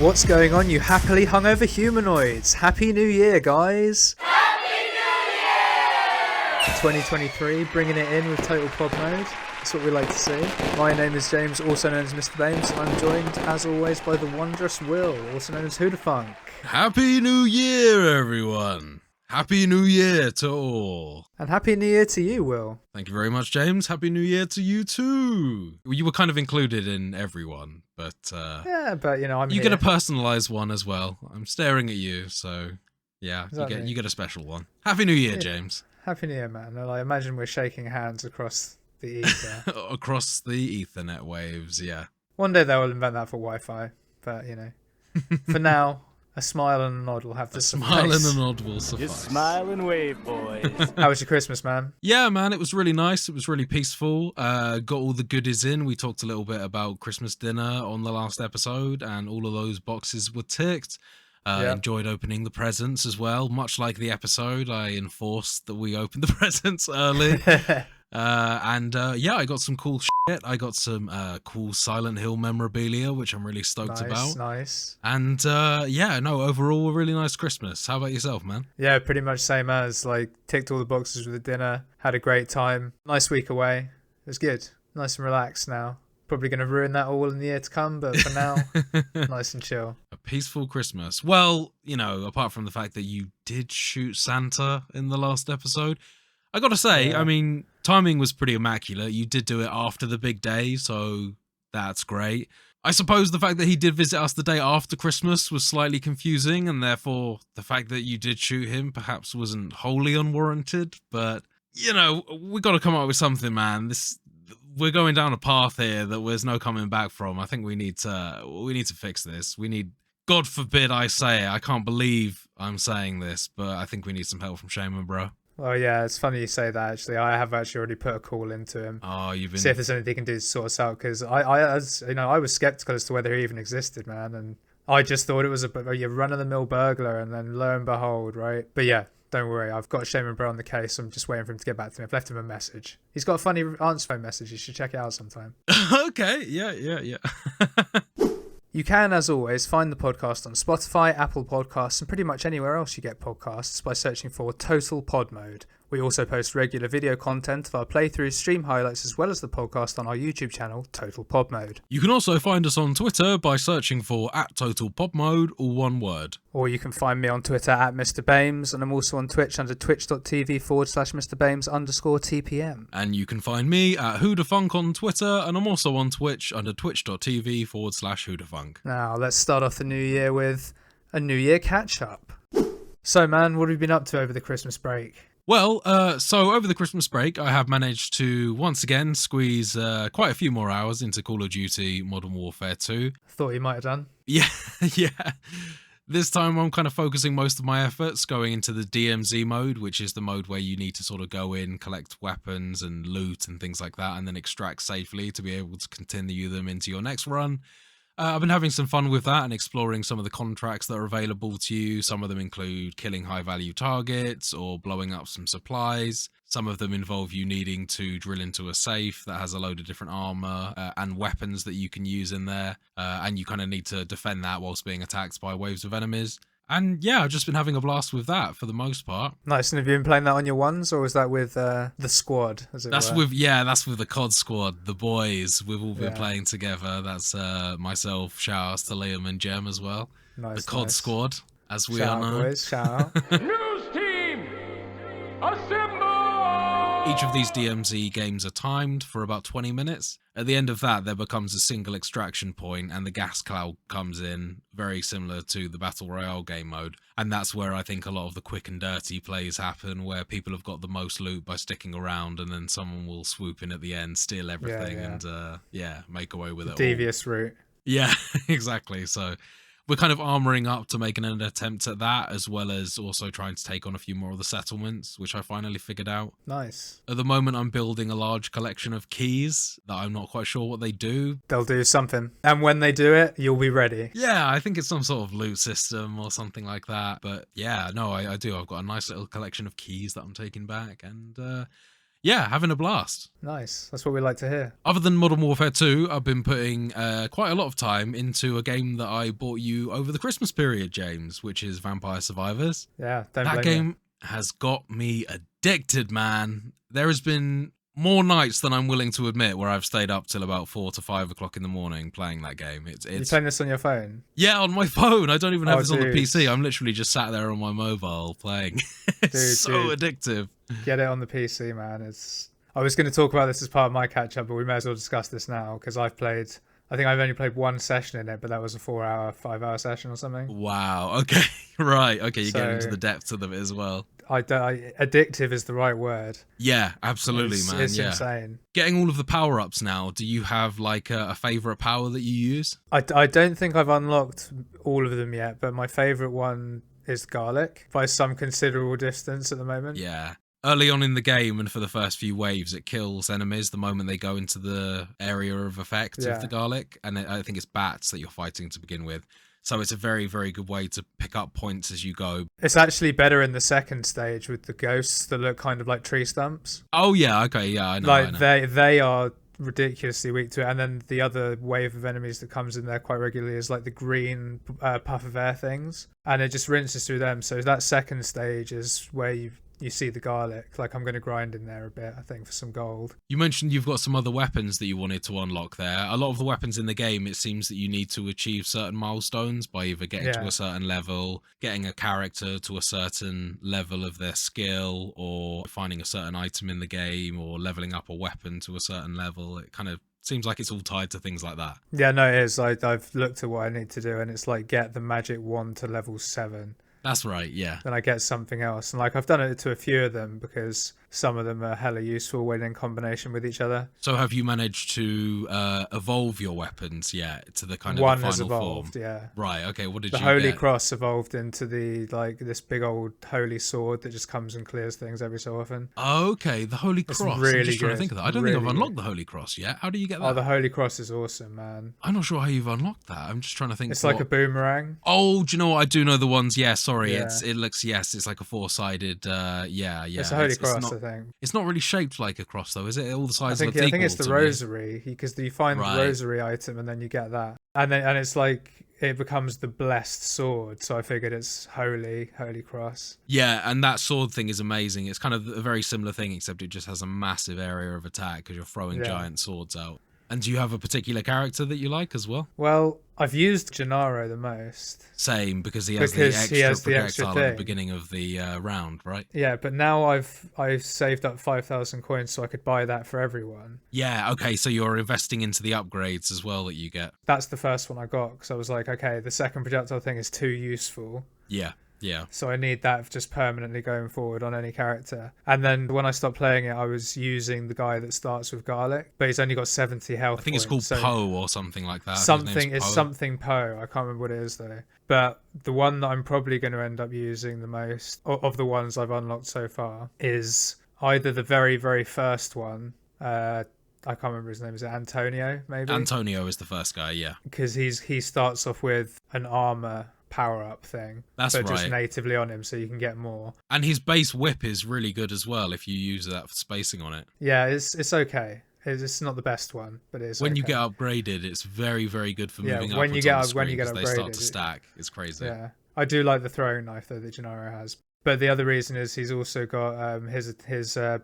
What's going on, you happily hungover humanoids? Happy New Year, guys! Happy New Year! 2023, bringing it in with total pod mode. That's what we like to see. My name is James, also known as Mr. Bames. I'm joined, as always, by the wondrous Will, also known as Hoodafunk. Happy New Year, everyone! Happy New Year to all. And Happy New Year to you, Will. Thank you very much, James. Happy New Year to you too. You were kind of included in everyone, but Yeah, but you know, you get a personalised one as well. I'm staring at you, so yeah, Exactly. you get a special one. Happy New Year, James. Happy New Year, man. I imagine we're shaking hands across the ether. Across the Ethernet waves, yeah. One day they'll invent that for Wi-Fi, but you know, for now, a smile and a nod will have to suffice. Smile and a nod will suffice. Just smile and wave, boys. How was your Christmas, man? Yeah, man, it was really nice. It was really peaceful. Got all the goodies in. We talked a little bit about Christmas dinner on the last episode, and all of those boxes were ticked. Enjoyed opening the presents as well. Much like the episode, I enforced that we opened the presents early. I got some cool shit. I got some cool Silent Hill memorabilia, which I'm really stoked about. Nice. And overall, a really nice Christmas. How about yourself, man? Yeah, pretty much same as, like, ticked all the boxes with the dinner, had a great time. Nice week away. It was good. Nice and relaxed now. Probably going to ruin that all in the year to come, but for now, nice and chill. A peaceful Christmas. Well, you know, apart from the fact that you did shoot Santa in the last episode, I got to say, Yeah. I mean, timing was pretty immaculate. You did do it after the big day, so that's great. I suppose the fact that he did visit us the day after Christmas was slightly confusing, and therefore the fact that you did shoot him perhaps wasn't wholly unwarranted, but, you know, we got to come up with something, man. We're going down a path here that there's no coming back from. I think we need to fix this. We need, God forbid I say it, I can't believe I'm saying this, but I think we need some help from Shaman, bro. Well, yeah, it's funny you say that, actually. I have actually already put a call into him. Oh, you've been... See if there's anything he can do to sort us out, because I was skeptical as to whether he even existed, man, and I just thought it was a run-of-the-mill burglar, and then lo and behold, right? But yeah, don't worry, I've got Shaman Bro on the case. I'm just waiting for him to get back to me. I've left him a message. He's got a funny answer phone message. You should check it out sometime. Okay, yeah. You can, as always, find the podcast on Spotify, Apple Podcasts, and pretty much anywhere else you get podcasts by searching for Total Pod Mode. We also post regular video content of our playthroughs, stream highlights, as well as the podcast on our YouTube channel, Total Pod Mode. You can also find us on Twitter by searching for @TotalPodMode, all one word. Or you can find me on Twitter @MrBames, and I'm also on Twitch under twitch.tv/MrBames_TPM. And you can find me at Hoodafunk on Twitter, and I'm also on Twitch under twitch.tv/Hoodafunk. Now, let's start off the new year with a New Year catch-up. So, man, what have you been up to over the Christmas break? Well, so over the Christmas break, I have managed to once again squeeze quite a few more hours into Call of Duty Modern Warfare 2. Thought you might have done. Yeah. This time I'm kind of focusing most of my efforts going into the DMZ mode, which is the mode where you need to sort of go in, collect weapons and loot and things like that, and then extract safely to be able to continue them into your next run. I've been having some fun with that and exploring some of the contracts that are available to you. Some of them include killing high-value targets or blowing up some supplies. Some of them involve you needing to drill into a safe that has a load of different armor and weapons that you can use in there. And you kind of need to defend that whilst being attacked by waves of enemies. And yeah, I've just been having a blast with that for the most part. Nice. And have you been playing that on your ones, or was that with the squad, as it That's were? that's with the COD squad, the boys. We've all been playing together. That's myself, shout outs to Liam and Jem as well. Nice, the COD nice. squad, as we Shout are out, known. boys. Shout out. News team, assemble! Each of these DMZ games are timed for about 20 minutes. At the end of that, there becomes a single extraction point and the gas cloud comes in, very similar to the Battle Royale game mode. And that's where I think a lot of the quick and dirty plays happen, where people have got the most loot by sticking around and then someone will swoop in at the end, steal everything and make away with it Devious route. Yeah, exactly. So we're kind of armoring up to making an attempt at that, as well as also trying to take on a few more of the settlements, which I finally figured out. Nice. At the moment, I'm building a large collection of keys that I'm not quite sure what they do. They'll do something. And when they do it, you'll be ready. Yeah, I think it's some sort of loot system or something like that. But yeah, no, I do. I've got a nice little collection of keys that I'm taking back. And Yeah, having a blast. Nice. That's what we like to hear. Other than Modern Warfare 2, I've been putting quite a lot of time into a game that I bought you over the Christmas period, James, which is Vampire Survivors. Yeah, don't That blame you. game has got me addicted, man. There has been more nights than I'm willing to admit where I've stayed up till about 4 to 5 o'clock in the morning playing that game. You It's playing this on your phone? yeah, on my phone. I don't even have Oh, this on the dude. PC. I'm literally just sat there on my mobile playing. It's Dude, so dude. addictive. Get it on the PC, man. I was going to talk about this as part of my catch up, but we may as well discuss this now because I think I've only played one session in it, but that was a 5-hour session or something. Wow. Okay. Right. Okay. You're getting into So- the depths of it as well. Addictive is the right word. Yeah, absolutely, man. It's Yeah. insane. Getting all of the power ups now. Do you have like a favorite power that you use? I don't think I've unlocked all of them yet, but my favorite one is garlic by some considerable distance at the moment. Yeah. Early on in the game and for the first few waves, it kills enemies the moment they go into the area of effect Yeah. of the garlic. And I think it's bats that you're fighting to begin with. So it's a very, very good way to pick up points as you go. It's actually better in the second stage with the ghosts that look kind of like tree stumps. Oh, yeah. Okay. Yeah, I know. Like I know. they are ridiculously weak to it, and then the other wave of enemies that comes in there quite regularly is like the green puff of air things, and it just rinses through them. So that second stage is where you see the garlic. Like I'm going to grind in there a bit, I think, for some gold. You mentioned you've got some other weapons that you wanted to unlock there. A lot of the weapons in the game, it seems that you need to achieve certain milestones by either getting to Yeah. a certain level, getting a character to a certain level of their skill, or finding a certain item in the game, or leveling up a weapon to a certain level. It kind of seems like it's all tied to things like that. Yeah, no, it is. I've looked at what I need to do, and it's like get the magic wand to level 7. That's right, yeah. Then I get something else. And like I've done it to a few of them because some of them are hella useful when in combination with each other. So have you managed to evolve your weapons yet to the kind of One the has final evolved, form? yeah. Right, okay, what did The you Holy get? Cross evolved into this big old holy sword that just comes and clears things every so often. Okay, the Holy It's Cross. I'm really just trying to good. think of that. I don't think I've Really unlocked good. the Holy Cross yet. How do you get that? Oh, the Holy Cross is awesome, man. I'm not sure how you've unlocked that. I'm just trying to think. It's like a boomerang. Oh, do you know what? I do know the ones. Yeah, sorry. Yeah. It's like a four-sided. Yeah. It's a Holy It's Cross, not, I think. it's not really shaped like a cross, though, is it? All the I sides think, look I equal think it's the to me. rosary because you find Right. the rosary item and then you get that, and it's like it becomes the blessed sword. So I figured it's Holy Cross. Yeah, and that sword thing is amazing. It's kind of a very similar thing, except it just has a massive area of attack because you're throwing Yeah. giant swords out. And do you have a particular character that you like as well? Well, I've used Gennaro the most. Same, because he has Because the he extra has the extra projectile at the thing. beginning of the round, right? Yeah, but now I've saved up 5,000 coins so I could buy that for everyone. Yeah, okay, so you're investing into the upgrades as well that you get. That's the first one I got because I was like, okay, the second projectile thing is too useful. Yeah. So I need that just permanently going forward on any character. And then when I stopped playing it, I was using the guy that starts with garlic, but he's only got 70 health. I think it's called points, so Poe or something like that. His name's something Poe. Poe. I can't remember what it is though. But the one that I'm probably going to end up using the most of the ones I've unlocked so far is either the very, very first one. I can't remember his name. Is it Antonio? Maybe Antonio is the first guy, yeah. because he starts off with an armor power-up thing, That's but just right. natively on him, so you can get more. And his base whip is really good as well if you use that for spacing on it. Yeah, it's okay. It's not the best one, but it's When you okay. get upgraded, it's very, very good for Yeah, moving when upwards you on get the when you screen get 'cause they start upgraded, to stack. It's crazy. Yeah, I do like the throwing knife though that Gennaro has. But the other reason is he's also got his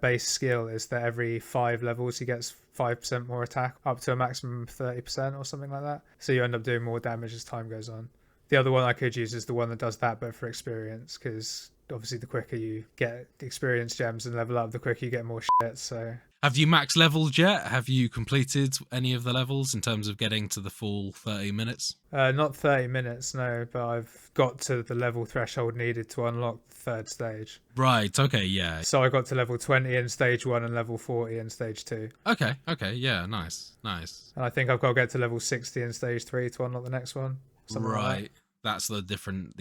base skill is that every 5 levels he gets 5% more attack up to a maximum of 30% or something like that. So you end up doing more damage as time goes on. The other one I could use is the one that does that, but for experience, because obviously the quicker you get experience gems and level up, the quicker you get more shit. So Have you max leveled yet? Have you completed any of the levels in terms of getting to the full 30 minutes? not 30 minutes, no, but I've got to the level threshold needed to unlock the third stage. Right, okay, yeah. So I got to level 20 in stage 1 and level 40 in stage 2. Okay, yeah, nice. And I think I've got to get to level 60 in stage 3 to unlock the next one. Something like that. Right. That's the different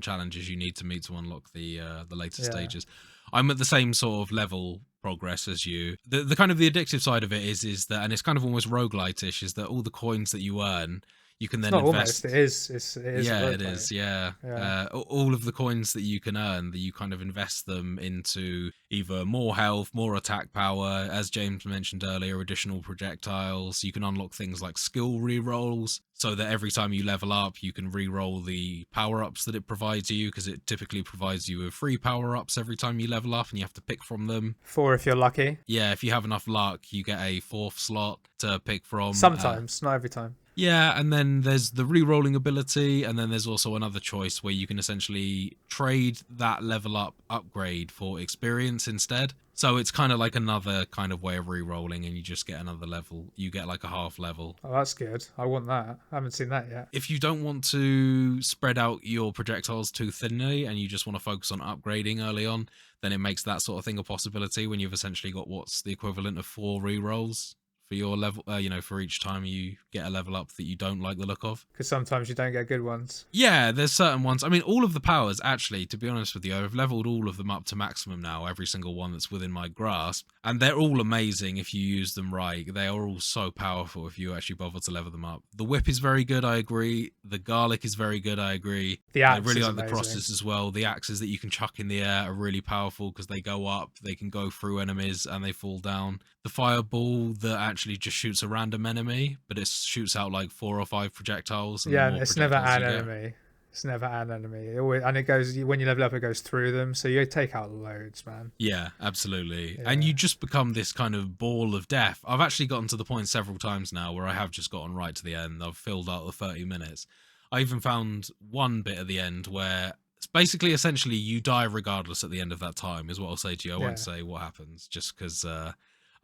challenges you need to meet to unlock the later Yeah. stages. I'm at the same sort of level progress as you. The kind of the addictive side of it is that, and it's kind of almost roguelite-ish, is that all the coins that you earn, You can It's then not invest. almost. It is. It is a Yeah, it roguelike. is. Yeah. Yeah. All of the coins that you can earn, that you kind of invest them into either more health, more attack power, as James mentioned earlier, additional projectiles. You can unlock things like skill rerolls, so that every time you level up, you can reroll the power ups that it provides you, because it typically provides you with 3 power ups every time you level up, and you have to pick from them. 4 if you're lucky. Yeah, if you have enough luck, you get a 4th slot to pick from. Sometimes, not every time. Yeah, and then there's the re-rolling ability, and then there's also another choice where you can essentially trade that level up upgrade for experience instead. So it's kind of like another kind of way of re-rolling, and you just get another level. You get like a half level. Oh, that's good. I want that. I haven't seen that yet. If you don't want to spread out your projectiles too thinly and you just want to focus on upgrading early on, then it makes that sort of thing a possibility when you've essentially got what's the equivalent of 4 re-rolls for your level, for each time you get a level up that you don't like the look of. Because sometimes you don't get good ones. Yeah, there's certain ones. I mean, all of the powers, actually, to be honest with you, I've leveled all of them up to maximum now, every single one that's within my grasp. And they're all amazing if you use them right. They are all so powerful if you actually bother to level them up. The whip is very good, I agree. The garlic is very good, I agree. The axe I really is like the amazing. crosses as well. The axes that you can chuck in the air are really powerful because they go up, they can go through enemies, and they fall down. The fireball that actually just shoots a random enemy, but it shoots out like 4 or 5 projectiles. And the Yeah, more it's never projectiles an you get- enemy. It's never an enemy. It always, and it goes, when you level up, it goes through them. So you take out loads, man. Yeah, absolutely. Yeah. And you just become this kind of ball of death. I've actually gotten to the point several times now where I have just gotten right to the end. I've filled out the 30 minutes. I even found one bit at the end where it's basically, essentially, you die regardless at the end of that time, is what I'll say to you. I won't say what happens, just because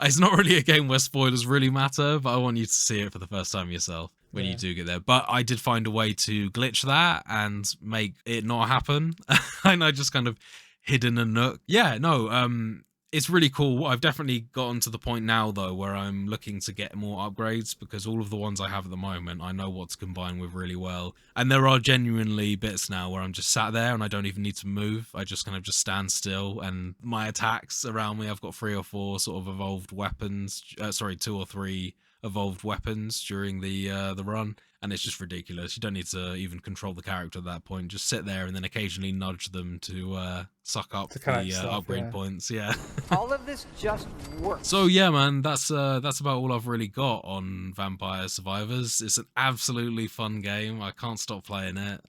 it's not really a game where spoilers really matter, but I want you to see it for the first time yourself when you do get there. But I did find a way to glitch that and make it not happen. And I just kind of hid in a nook. Yeah, no, it's really cool. I've definitely gotten to the point now, though, where I'm looking to get more upgrades, because all of the ones I have at the moment, I know what to combine with really well. And there are genuinely bits now where I'm just sat there and I don't even need to move. I just kind of just stand still, and my attacks around me, I've got 3 or 4 sort of evolved weapons. 2 or 3 evolved weapons during the run, and it's just ridiculous. You don't need to even control the character at that point. Just sit there and then occasionally nudge them to suck up collect the stuff, upgrade yeah. points. Yeah. All of this just works. So yeah, man, that's about all I've really got on Vampire Survivors. It's an absolutely fun game. I can't stop playing it.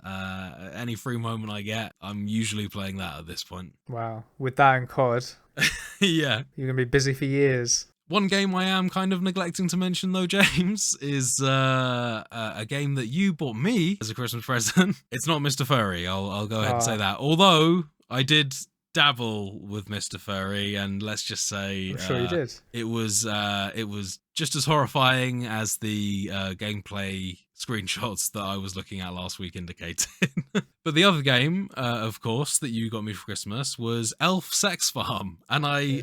Any free moment I get, I'm usually playing that at this point. Wow. With that and COD, Yeah. you're going to be busy for years. One game I am kind of neglecting to mention, though, James, is a game that you bought me as a Christmas present. It's not Mr. Furry. I'll go ahead and say that. Although I did dabble with Mr. Furry, and let's just say I'm sure you did. it was just as horrifying as the gameplay screenshots that I was looking at last week indicated. But the other game, of course, that you got me for Christmas was Elf Sex Farm. And I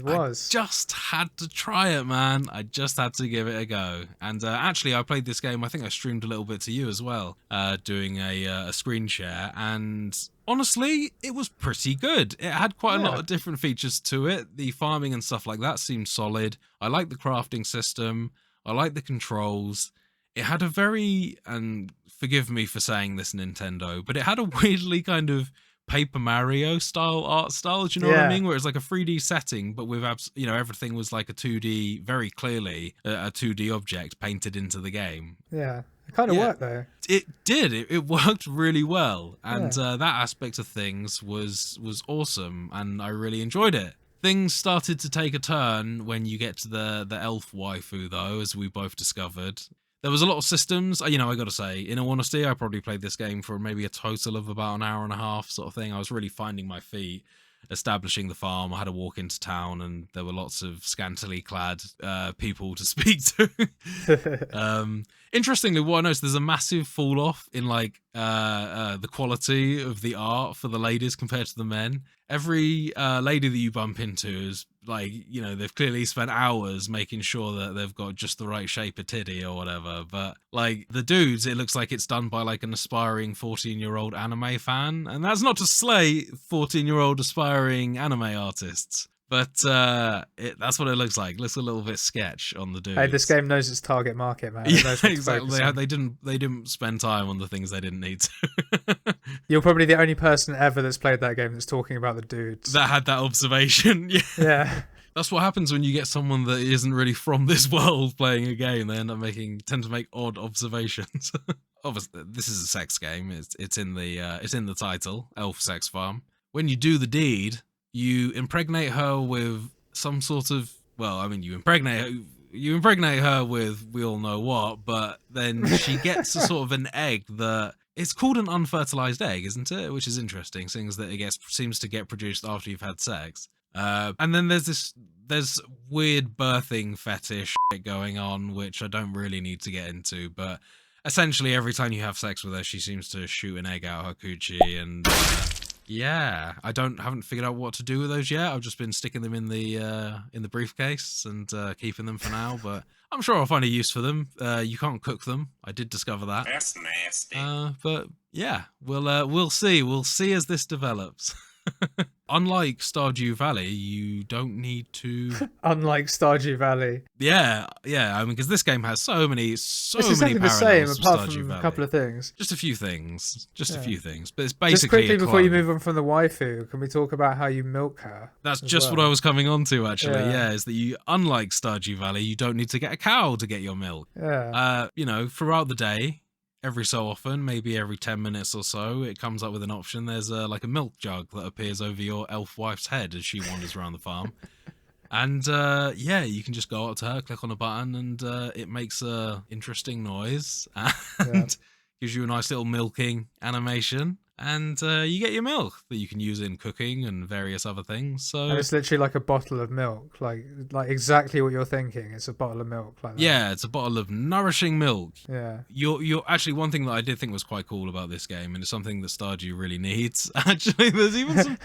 just had to try it, man. I just had to give it a go. And actually, I played this game, I think I streamed a little bit to you as well, doing a screen share. And honestly, it was pretty good. It had quite a lot of different features to it. The farming and stuff like that seemed solid. I like the crafting system. I like the controls. It had a very, and forgive me for saying this, Nintendo, but it had a weirdly kind of Paper Mario style art style. Do you know what I mean? Where it's like a 3D setting, but with everything was like a 2D, very clearly a 2D object painted into the game. Yeah, it kind of worked though. It did. It worked really well, and that aspect of things was awesome, and I really enjoyed it. Things started to take a turn when you get to the elf waifu, though, as we both discovered. There was a lot of systems. I got to say, in all honesty, I probably played this game for maybe a total of about an hour and a half sort of thing. I was really finding my feet, establishing the farm. I had to walk into town, and there were lots of scantily clad people to speak to. Interestingly, what I noticed, there's a massive fall off in the quality of the art for the ladies compared to the men. Every lady that you bump into is they've clearly spent hours making sure that they've got just the right shape of titty or whatever. But the dudes, it looks like it's done by an aspiring 14-year-old anime fan. And that's not to slay 14-year-old aspiring anime artists. But that's what it looks like. It looks a little bit sketch on the dudes. Hey, this game knows its target market, man. It Yeah, knows what to exactly. focus on. They didn't spend time on the things they didn't need to. You're probably the only person ever that's played that game that's talking about the dudes. That had that observation. Yeah. Yeah. That's what happens when you get someone that isn't really from this world playing a game. They tend to make odd observations. Obviously, this is a sex game. It's in the title, Elf Sex Farm. When you do the deed, you impregnate her with some sort of, well, I mean, you impregnate her with we all know what, but then she gets a sort of an egg that it's called an unfertilized egg, isn't it? Which is interesting, seeing as that it seems to get produced after you've had sex. And then there's weird birthing fetish shit going on, which I don't really need to get into, but essentially every time you have sex with her, she seems to shoot an egg out her coochie, and yeah, I haven't figured out what to do with those yet. I've just been sticking them in the briefcase and keeping them for now, but I'm sure I'll find a use for them. You can't cook them. I did discover that. That's nasty. But yeah, we'll see. We'll see as this develops. Unlike Stardew Valley, you don't need to. Unlike Stardew Valley. Yeah. I mean, because this game has so many It's exactly the same, parallels to apart Stardew from Valley. a couple of things. Just a few things. Yeah. A few things. But it's Just basically quickly a before you clone. move on from the waifu, can we talk about how you milk her? That's as just well? what I was coming on to, actually. Yeah. Yeah, is that you, unlike Stardew Valley, you don't need to get a cow to get your milk. Yeah. Throughout the day, every so often, maybe every 10 minutes or so, it comes up with an option. There's like a milk jug that appears over your elf wife's head as she wanders around the farm. And you can just go up to her, click on a button, and it makes a interesting noise and gives you a nice little milking animation. And you get your milk that you can use in cooking and various other things. So And it's literally like a bottle of milk, like exactly what you're thinking. It's a bottle of milk, like that. yeah, it's a bottle of nourishing milk. Yeah. You're actually, one thing that I did think was quite cool about this game, and it's something that Stardew really needs. Actually, there's even some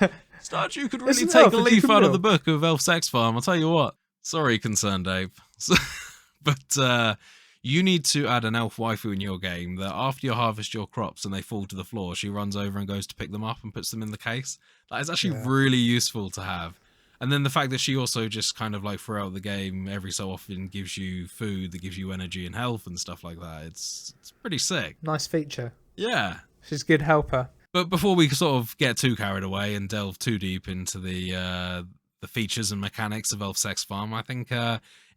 Stardew could really Isn't take Elf a a leaf good out of the milk? book of Elf Sex Farm. I'll tell you what. Sorry, Concerned Ape. But you need to add an elf waifu in your game that after you harvest your crops and they fall to the floor, she runs over and goes to pick them up and puts them in the case. That is actually really useful to have. And then the fact that she also just kind of like throughout the game, every so often gives you food that gives you energy and health and stuff like that. It's pretty sick. Nice feature. Yeah. She's a good helper. But before we sort of get too carried away and delve too deep into the features and mechanics of Elf Sex Farm, I think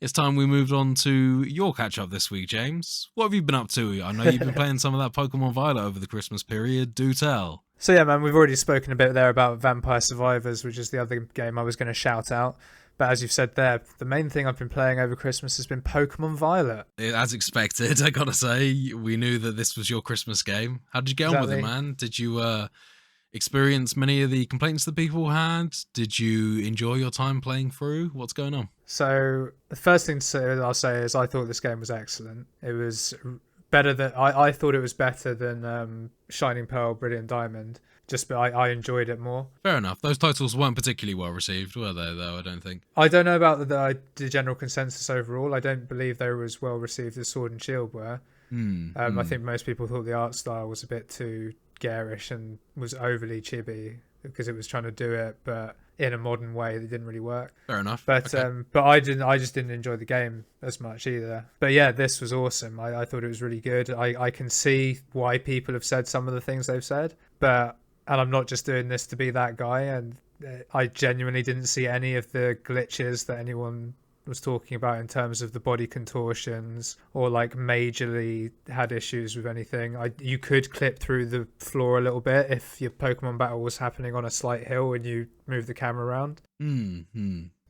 it's time we moved on to your catch-up this week, James. What have you been up to? I know you've been playing some of that Pokemon Violet over the Christmas period. Do tell. So yeah, man, we've already spoken a bit there about Vampire Survivors, which is the other game I was going to shout out. But as you've said there, the main thing I've been playing over Christmas has been Pokemon Violet. As expected, I gotta say, we knew that this was your Christmas game. How did you get on with it, man? Did you experience many of the complaints that people had? Did you enjoy your time playing through? What's going on? So the first thing I'll say is I thought this game was excellent. It was better than I thought it was better than Shining Pearl, Brilliant Diamond. But I enjoyed it more. Fair enough. Those titles weren't particularly well received, were they? Though I don't think. I don't know about the general consensus overall. I don't believe they were as well received as Sword and Shield were. I think most people thought the art style was a bit too garish and was overly chibi because it was trying to do it, but in a modern way that didn't really work. Fair enough. But okay. But I just didn't enjoy the game as much either. But yeah, this was awesome. I thought it was really good. I can see why people have said some of the things they've said, and I'm not just doing this to be that guy. And I genuinely didn't see any of the glitches that anyone was talking about in terms of the body contortions or like majorly had issues with anything. You could clip through the floor a little bit if your Pokemon battle was happening on a slight hill and you move the camera around.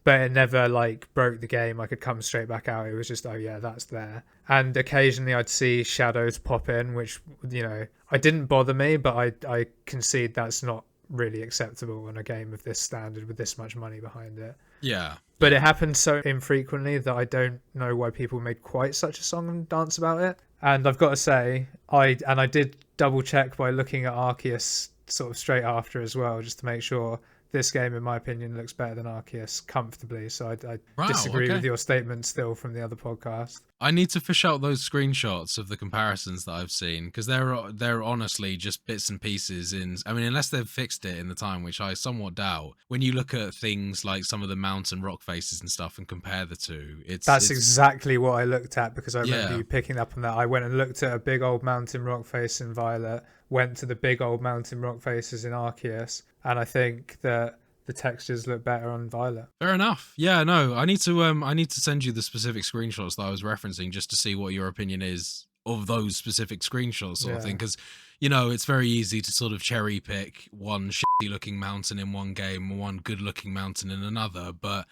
But it never like broke the game. I could come straight back out. It was just, oh yeah, that's there. And occasionally I'd see shadows pop in, which, you know, I didn't bother me, but I concede that's not really acceptable in a game of this standard with this much money behind it. Yeah. But it happened so infrequently that I don't know why people made quite such a song and dance about it. And I've got to say, I did double check by looking at Arceus sort of straight after as well, just to make sure this game, in my opinion, looks better than Arceus comfortably. So I Wow, disagree okay. with your statement still from the other podcast. I need to fish out those screenshots of the comparisons that I've seen, because they're honestly just bits and pieces I mean, unless they've fixed it in the time, which I somewhat doubt. When you look at things like some of the mountain rock faces and stuff and compare the two, That's exactly what I looked at, because I remember Yeah. you picking up on that. I went and looked at a big old mountain rock face in Violet, went to the big old mountain rock faces in Arceus, and I think that the textures look better on Violet. Fair enough. Yeah, no, I need to send you the specific screenshots that I was referencing just to see what your opinion is of those specific screenshots sort of thing, because it's very easy to sort of cherry pick one shitty looking mountain in one game and one good looking mountain in another, but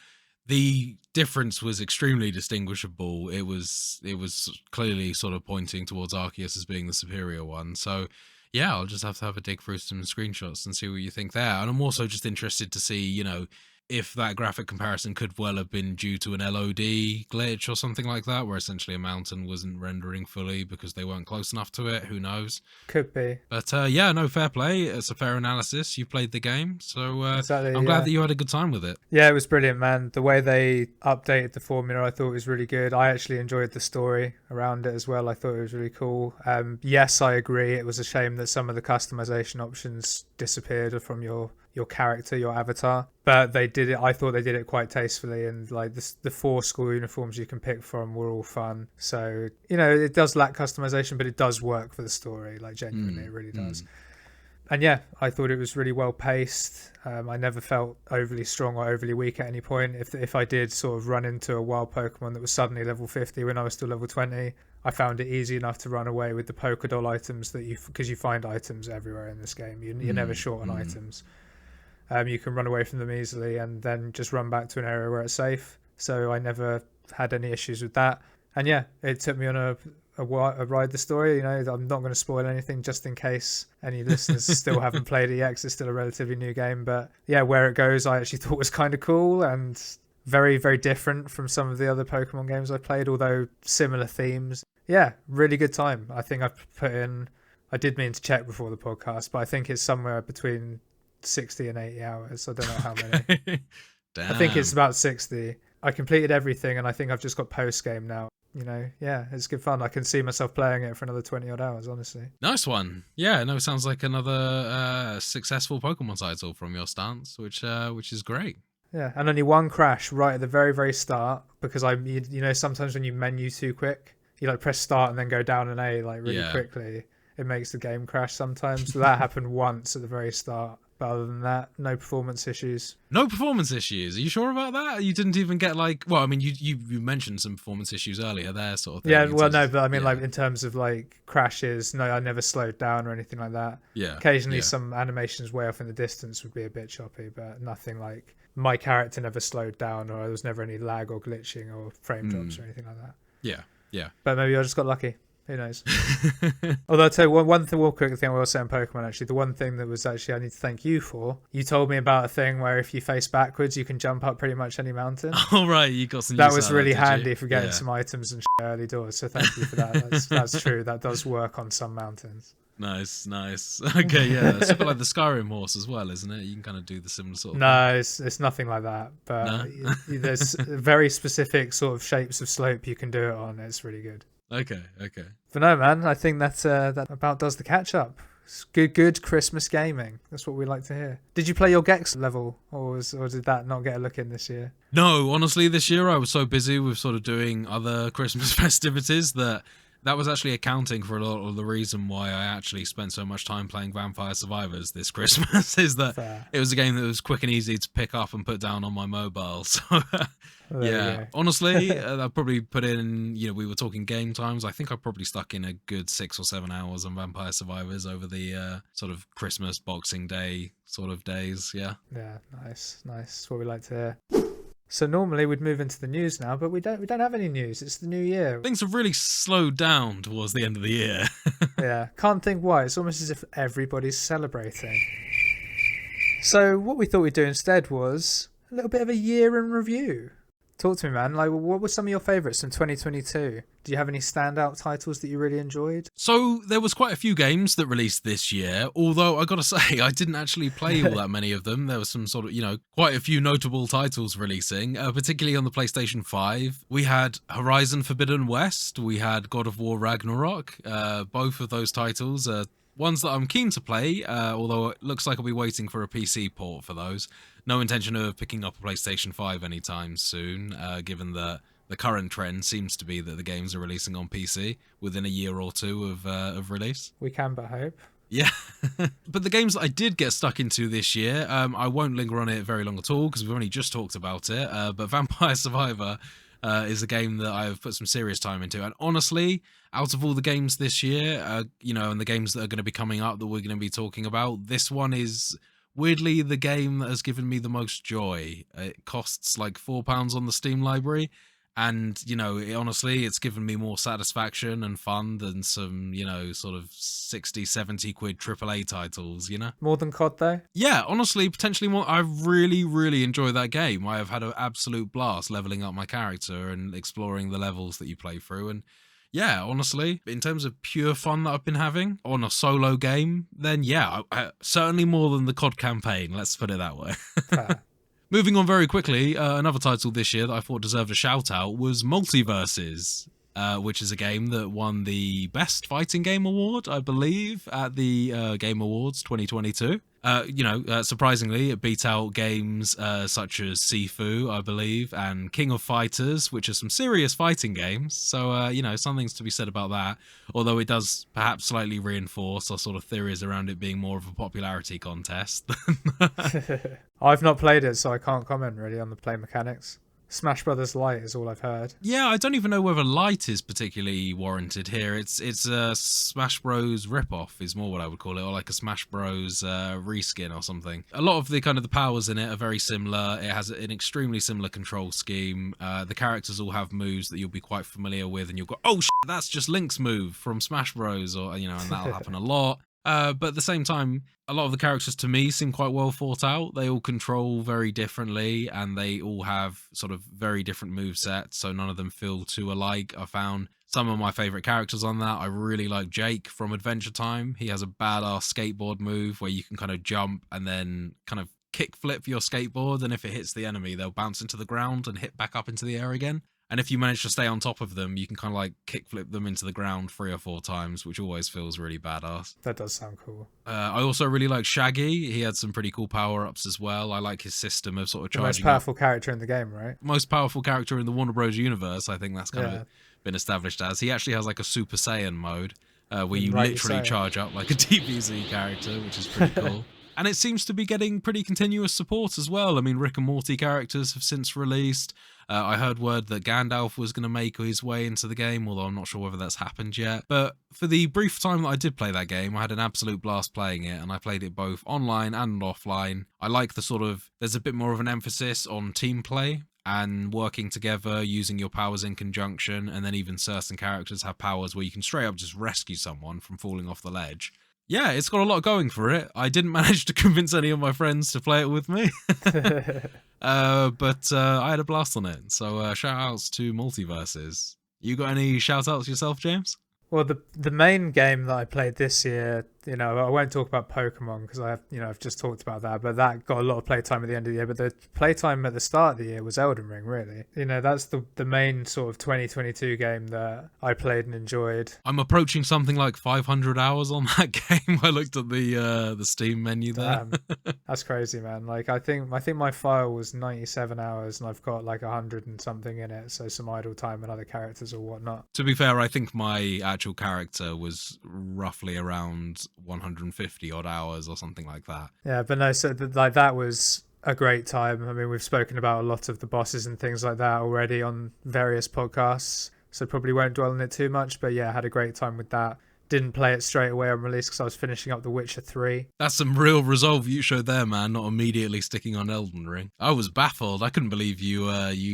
the difference was extremely distinguishable. It was clearly sort of pointing towards Arceus as being the superior one. So yeah, I'll just have to have a dig through some screenshots and see what you think there. And I'm also just interested to see, if that graphic comparison could well have been due to an LOD glitch or something like that, where essentially a mountain wasn't rendering fully because they weren't close enough to it. Who knows? Could be. But yeah, no, fair play. It's a fair analysis. You played the game, so Exactly, I'm glad that you had a good time with it. Yeah, it was brilliant, man. The way they updated the formula, I thought was really good. I actually enjoyed the story around it as well. I thought it was really cool. Yes, I agree. It was a shame that some of the customization options disappeared from your character, your avatar, but they did it. I thought they did it quite tastefully, and like the 4 school uniforms you can pick from were all fun. So it does lack customization, but it does work for the story. Like genuinely, it really does. And yeah, I thought it was really well paced. I never felt overly strong or overly weak at any point. If I did sort of run into a wild Pokemon that was suddenly level 50 when I was still level 20, I found it easy enough to run away with the Poké Doll items because you find items everywhere in this game. You're never short on items. You can run away from them easily and then just run back to an area where it's safe. So I never had any issues with that. And yeah, it took me on a ride the story. I'm not going to spoil anything just in case any listeners still haven't played it yet, 'cause it's still a relatively new game. But yeah, where it goes, I actually thought was kind of cool and very, very different from some of the other Pokemon games I played, although similar themes. Yeah, really good time. I think I did mean to check before the podcast, but I think it's somewhere between 60 and 80 hours. I don't know how many. Damn. I think it's about 60. I completed everything, and I think I've just got post game now. Yeah, it's good fun. I can see myself playing it for another 20 odd hours, honestly. Nice one. Yeah, no, it sounds like another successful Pokemon title from your stance, which is great. Yeah, and only one crash right at the very, very start, because sometimes when you menu too quick, you like press start and then go down an A like really quickly, it makes the game crash sometimes. So that happened once at the very start. But other than that, no performance issues. No performance issues? Are you sure about that? You didn't even get well, I mean, you mentioned some performance issues earlier there, sort of thing. Yeah, well, no, but I mean, like in terms of like crashes, no, I never slowed down or anything like that. Yeah. Occasionally some animations way off in the distance would be a bit choppy, but nothing like my character never slowed down, or there was never any lag or glitching or frame drops or anything like that. Yeah. But maybe I just got lucky. Who knows? Although I'll tell you one quick thing I will say on Pokemon, actually. The one thing that was actually I need to thank you for. You told me about a thing where if you face backwards, you can jump up pretty much any mountain. All right, you got some. That was really handy for getting some items and early doors. So thank you for that. That's true. That does work on some mountains. Nice. Okay, yeah. It's a bit like the Skyrim horse as well, isn't it? You can kind of do the similar sort of thing. It's nothing like that. But there's very specific sort of shapes of slope you can do it on. It's really good. Okay. But no, man, I think that about does the catch up. It's good Christmas gaming. That's what we like to hear. Did you play your Gex level, or did that not get a look in this year? No, honestly, this year I was so busy with sort of doing other Christmas festivities that was actually accounting for a lot of the reason why I actually spent so much time playing Vampire Survivors this Christmas. Is that Fair. It was a game that was quick and easy to pick up and put down on my mobile. So yeah, honestly, I probably put in, we were talking game times. I think I probably stuck in a good 6 or 7 hours on Vampire Survivors over the sort of Christmas, Boxing Day sort of days. Yeah, nice. That's what we like to hear. So normally we'd move into the news now, but we don't have any news. It's the new year. Things have really slowed down towards the end of the year. Yeah, can't think why. It's almost as if everybody's celebrating. So what we thought we'd do instead was a little bit of a year in review. Talk to me, man. Like, what were some of your favourites from 2022? Do you have any standout titles that you really enjoyed? So there was quite a few games that released this year, although I gotta say, I didn't actually play all that many of them. There was some sort of, quite a few notable titles releasing, particularly on the PlayStation 5. We had Horizon Forbidden West, we had God of War Ragnarok. Both of those titles are ones that I'm keen to play, although it looks like I'll be waiting for a PC port for those. No intention of picking up a PlayStation 5 anytime soon, given that the current trend seems to be that the games are releasing on PC within a year or two of release. We can but hope. Yeah. But the games that I did get stuck into this year, I won't linger on it very long at all because we've only just talked about it, but Vampire Survivor is a game that I've put some serious time into. And honestly, out of all the games this year, and the games that are going to be coming up that we're going to be talking about, this one is weirdly the game that has given me the most joy. It costs like £4 on the Steam library. And, honestly, it's given me more satisfaction and fun than some, sort of 60, 70 quid AAA titles, More than COD, though? Yeah, honestly, potentially more. I really, really enjoy that game. I have had an absolute blast leveling up my character and exploring the levels that you play through. And yeah, honestly, in terms of pure fun that I've been having on a solo game, then yeah, certainly more than the COD campaign. Let's put it that way. Moving on very quickly, another title this year that I thought deserved a shout out was Multiverses, which is a game that won the Best Fighting Game Award, I believe, at the Game Awards 2022. Surprisingly, it beat out games such as Sifu, I believe, and King of Fighters, which are some serious fighting games. So, something's to be said about that. Although it does perhaps slightly reinforce our sort of theories around it being more of a popularity contest. I've not played it, so I can't comment really on the play mechanics. Smash Brothers Lite is all I've heard. Yeah, I don't even know whether Lite is particularly warranted here. It's a Smash Bros ripoff is more what I would call it, or like a Smash Bros reskin or something. A lot of the the powers in it are very similar. It has an extremely similar control scheme. The characters all have moves that you'll be quite familiar with, and you'll go, oh shit, that's just Link's move from Smash Bros, or and that'll happen a lot. But at the same time, a lot of the characters to me seem quite well thought out. They all control very differently and they all have sort of very different movesets, so none of them feel too alike. I found some of my favourite characters on that. I really like Jake from Adventure Time. He has a badass skateboard move where you can kind of jump and then kind of kick flip your skateboard, and if it hits the enemy, they'll bounce into the ground and hit back up into the air again. And if you manage to stay on top of them, you can kind of like kickflip them into the ground 3 or 4 times, which always feels really badass. That does sound cool. I also really like Shaggy. He had some pretty cool power-ups as well. I like his system of sort of charging. The most powerful character in the game, right? Most powerful character in the Warner Bros. Universe, I think that's kind of been established as. He actually has like a Super Saiyan mode where you literally charge up like a DBZ character, which is pretty cool. And it seems to be getting pretty continuous support as well. I mean, Rick and Morty characters have since released. I heard word that Gandalf was going to make his way into the game, although I'm not sure whether that's happened yet. But for the brief time that I did play that game, I had an absolute blast playing it, and I played it both online and offline. I like the sort of, there's a bit more of an emphasis on team play and working together, using your powers in conjunction, and then even certain characters have powers where you can straight up just rescue someone from falling off the ledge. Yeah, it's got a lot going for it. I didn't manage to convince any of my friends to play it with me. But I had a blast on it. So shout outs to Multiverses. You got any shout outs yourself, James? Well, the main game that I played this year, I won't talk about Pokemon because I've just talked about that, but that got a lot of playtime at the end of the year. But the playtime at the start of the year was Elden Ring, really. That's the main sort of 2022 game that I played and enjoyed. I'm approaching something like 500 hours on that game. I looked at the Steam menu there. Damn, that's crazy, man. Like I think my file was 97 hours and I've got like 100 and something in it, so some idle time and other characters or whatnot. To be fair, I think my actual character was roughly around 150 odd hours or something like that. Yeah, but no, so that was a great time. I mean, we've spoken about a lot of the bosses and things like that already on various podcasts, so probably won't dwell on it too much, but yeah, I had a great time with that. Didn't play it straight away on release because I was finishing up The Witcher 3. That's some real resolve you showed there, man, not immediately sticking on Elden Ring. I was baffled. I couldn't believe you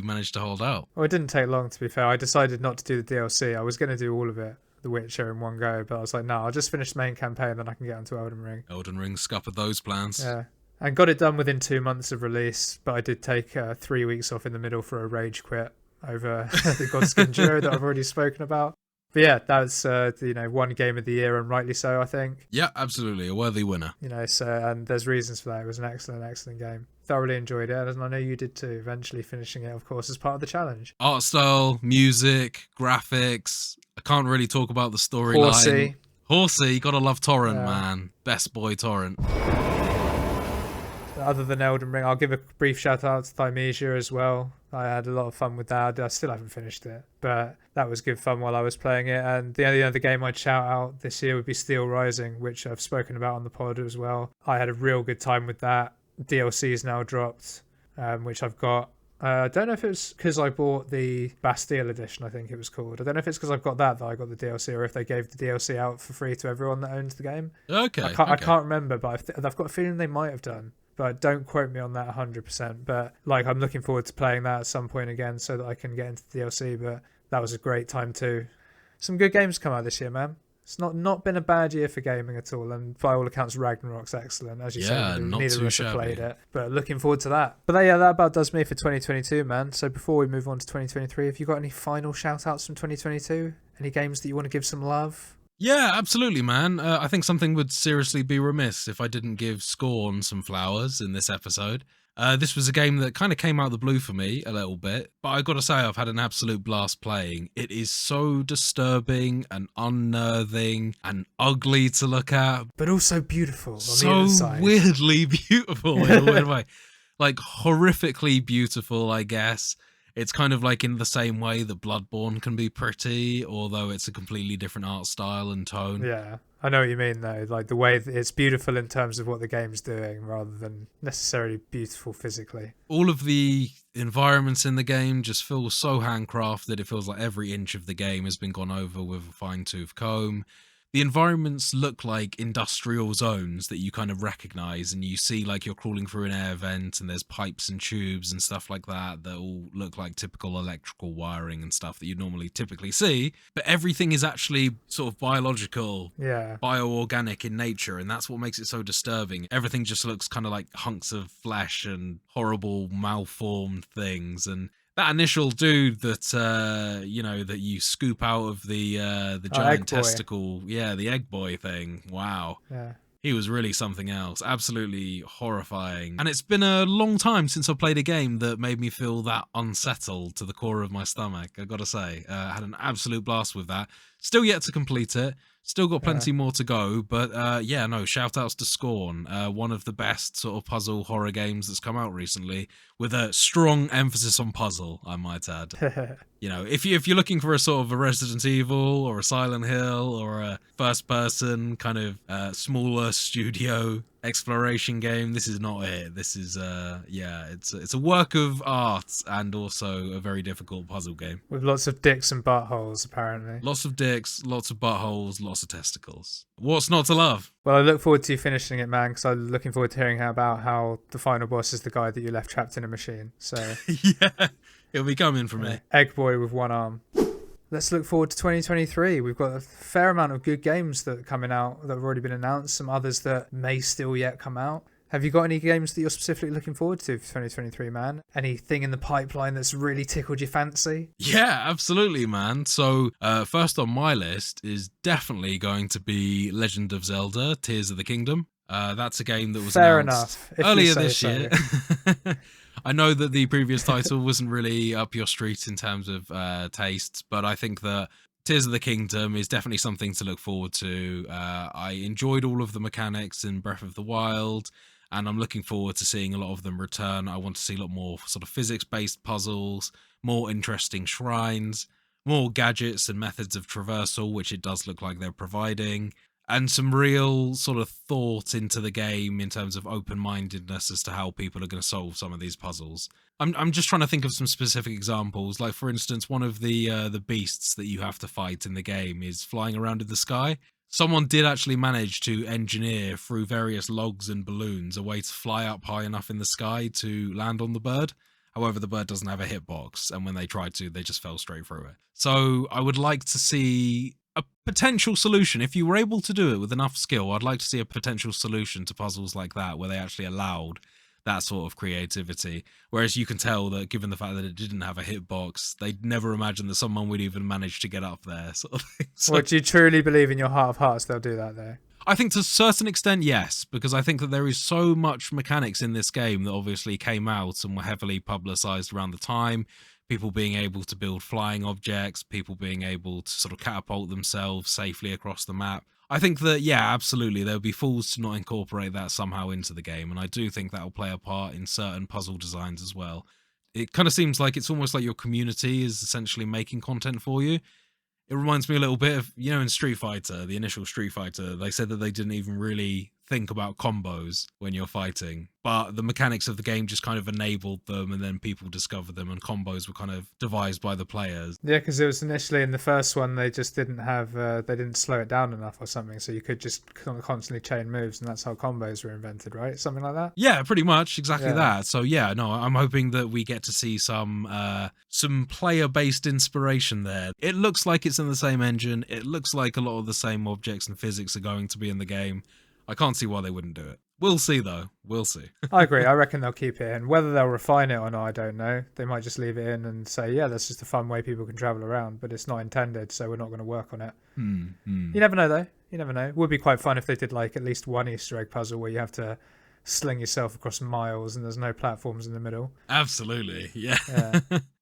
managed to hold out. Well, it didn't take long, to be fair. I decided not to do the DLC. I was going to do all of it, The Witcher, in one go, but I was like, no, I'll just finish the main campaign, then I can get onto Elden Ring. Elden Ring scuppered those plans. Yeah. And got it done within 2 months of release, but I did take 3 weeks off in the middle for a rage quit over the Godskin Duo that I've already spoken about. But yeah, that was one game of the year, and rightly so, I think. Yeah, absolutely, a worthy winner. And there's reasons for that. It was an excellent game. Thoroughly enjoyed it, and I know you did too. Eventually finishing it, of course, as part of the challenge. Art style, music, graphics. I can't really talk about the storyline. Horsey, gotta love Torrent, man. Best boy Torrent. Other than Elden Ring, I'll give a brief shout out to Thymesia as well. I had a lot of fun with that. I still haven't finished it, but that was good fun while I was playing it. And the only other game I'd shout out this year would be Steel Rising, which I've spoken about on the pod as well. I had a real good time with that. DLC is now dropped, which I've got. I don't know if it's because I bought the Bastille edition, I think it was called. I don't know if it's because I've got that I got the DLC, or if they gave the DLC out for free to everyone that owns the game. Okay. I can't remember, but I've got a feeling they might have done. But don't quote me on that 100%. But like, I'm looking forward to playing that at some point again so that I can get into the DLC. But that was a great time too. Some good games come out this year, man. It's not been a bad year for gaming at all, and by all accounts, Ragnarok's excellent, as you said. Neither of us have played it, but looking forward to that. But yeah, that about does me for 2022, man. So before we move on to 2023, have you got any final shout-outs from 2022? Any games that you want to give some love? Yeah, absolutely, man. I think something would seriously be remiss if I didn't give Scorn some flowers in this episode. This was a game that kind of came out of the blue for me a little bit, but I gotta say I've had an absolute blast playing. It is so disturbing and unnerving and ugly to look at, but also beautiful. So weirdly beautiful in a weird way, like horrifically beautiful, I guess. It's kind of like in the same way that Bloodborne can be pretty, although it's a completely different art style and tone. Yeah, I know what you mean though. Like the way it's beautiful in terms of what the game's doing rather than necessarily beautiful physically. All of the environments in the game just feel so handcrafted. It feels like every inch of the game has been gone over with a fine-tooth comb. The environments look like industrial zones that you kind of recognize, and you see like you're crawling through an air vent and there's pipes and tubes and stuff like that that all look like typical electrical wiring and stuff that you normally typically see. But everything is actually sort of biological, bioorganic in nature, and that's what makes it so disturbing. Everything just looks kind of like hunks of flesh and horrible malformed things. And that initial dude that that you scoop out of the giant testicle, the egg boy thing. Wow. Yeah. He was really something else. Absolutely horrifying. And it's been a long time since I played a game that made me feel that unsettled to the core of my stomach, I gotta say. I had an absolute blast with that. Still yet to complete it. Still got plenty more to go, but shout outs to Scorn, one of the best sort of puzzle horror games that's come out recently, with a strong emphasis on puzzle, I might add. If you're looking for a sort of a Resident Evil or a Silent Hill or a first person kind of smaller studio exploration game, this is not it. This is it's a work of art and also a very difficult puzzle game with lots of dicks and buttholes, apparently. Lots of dicks, lots of buttholes, lots of testicles. What's not to love? Well, I look forward to you finishing it, man, because I'm looking forward to hearing about how the final boss is the guy that you left trapped in a machine. So yeah, it'll be coming for me. Egg boy with one arm. Let's look forward to 2023. We've got a fair amount of good games that are coming out that have already been announced, some others that may still yet come out. Have you got any games that you're specifically looking forward to for 2023, man? Anything in the pipeline that's really tickled your fancy? Yeah, absolutely, man. So first on my list is definitely going to be Legend of Zelda, Tears of the Kingdom. That's a game that was announced earlier this year. I know that the previous title wasn't really up your street in terms of tastes, but I think that Tears of the Kingdom is definitely something to look forward to. I enjoyed all of the mechanics in Breath of the Wild, and I'm looking forward to seeing a lot of them return. I want to see a lot more sort of physics-based puzzles, more interesting shrines, more gadgets and methods of traversal, which it does look like they're providing, and some real sort of thought into the game in terms of open-mindedness as to how people are going to solve some of these puzzles. I'm just trying to think of some specific examples. Like, for instance, one of the beasts that you have to fight in the game is flying around in the sky. Someone did actually manage to engineer through various logs and balloons a way to fly up high enough in the sky to land on the bird. However, the bird doesn't have a hitbox, and when they tried to, they just fell straight through it. So I would like to see a potential solution, if you were able to do it with enough skill, I'd like to see a potential solution to puzzles like that where they actually allowed that sort of creativity. Whereas you can tell that given the fact that it didn't have a hitbox, they'd never imagined that someone would even manage to get up there, sort of thing. So, Well, do you truly believe in your heart of hearts they'll do that, though? I think to a certain extent, yes, because I think that there is so much mechanics in this game that obviously came out and were heavily publicized around the time. People being able to build flying objects, people being able to sort of catapult themselves safely across the map. I think that, yeah, absolutely, there would be fools to not incorporate that somehow into the game, and I do think that will play a part in certain puzzle designs as well. It kind of seems like it's almost like your community is essentially making content for you. It reminds me a little bit of, in Street Fighter, the initial Street Fighter, they said that they didn't even really think about combos when you're fighting, but the mechanics of the game just kind of enabled them, and then people discovered them, and combos were kind of devised by the players. Yeah, because it was initially in the first one, they just didn't have, they didn't slow it down enough or something, so you could just constantly chain moves, and that's how combos were invented, right? Something like that? Yeah, pretty much, exactly Yeah. that. So yeah, no, I'm hoping that we get to see some player-based inspiration there. It looks like it's in the same engine, it looks like a lot of the same objects and physics are going to be in the game. I can't see why they wouldn't do it. We'll see, though. We'll see. I agree. I reckon they'll keep it in. Whether they'll refine it or not, I don't know. They might just leave it in and say, yeah, that's just a fun way people can travel around, but it's not intended, so we're not going to work on it. You never know, though. You never know. It would be quite fun if they did like at least one Easter egg puzzle where you have to sling yourself across miles and there's no platforms in the middle. Absolutely, yeah. Yeah.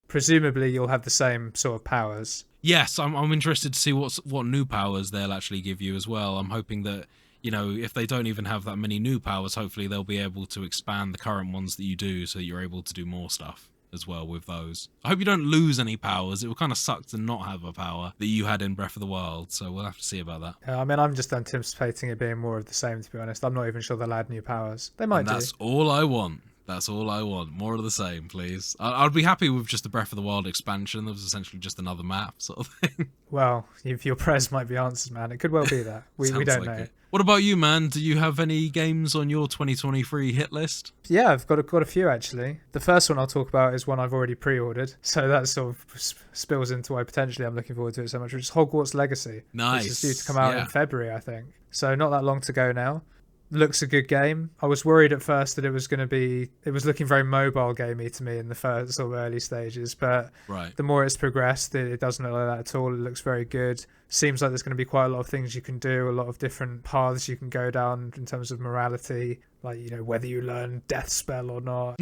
Presumably, you'll have the same sort of powers. Yes, I'm interested to see what new powers they'll actually give you as well. I'm hoping that, if they don't even have that many new powers, hopefully they'll be able to expand the current ones that you do so that you're able to do more stuff as well with those. I hope you don't lose any powers. It would kind of suck to not have a power that you had in Breath of the Wild, so we'll have to see about that. I mean, I'm just anticipating it being more of the same, to be honest. I'm not even sure they'll add new powers. They might And that's do. all I want. That's all I want. More of the same, please. I'd be happy with just the Breath of the Wild expansion. That was essentially just another map sort of thing. Well, if your prayers might be answered, man. It could well be that. We Sounds don't like know. it. What about you, man? Do you have any games on your 2023 hit list? Yeah, I've got a few, actually. The first one I'll talk about is one I've already pre-ordered. So that sort of spills into why potentially I'm looking forward to it so much, which is Hogwarts Legacy. Nice. Which is due to come out Yeah. in February, I think. So not that long to go now. Looks a good game. I was worried at first that it was looking very mobile gamey to me in the first sort of early stages, but Right. the more it's progressed, it doesn't look like that at all. It looks very good. Seems like there's going to be quite a lot of things you can do, a lot of different paths you can go down in terms of morality, like, whether you learn Death Spell or not.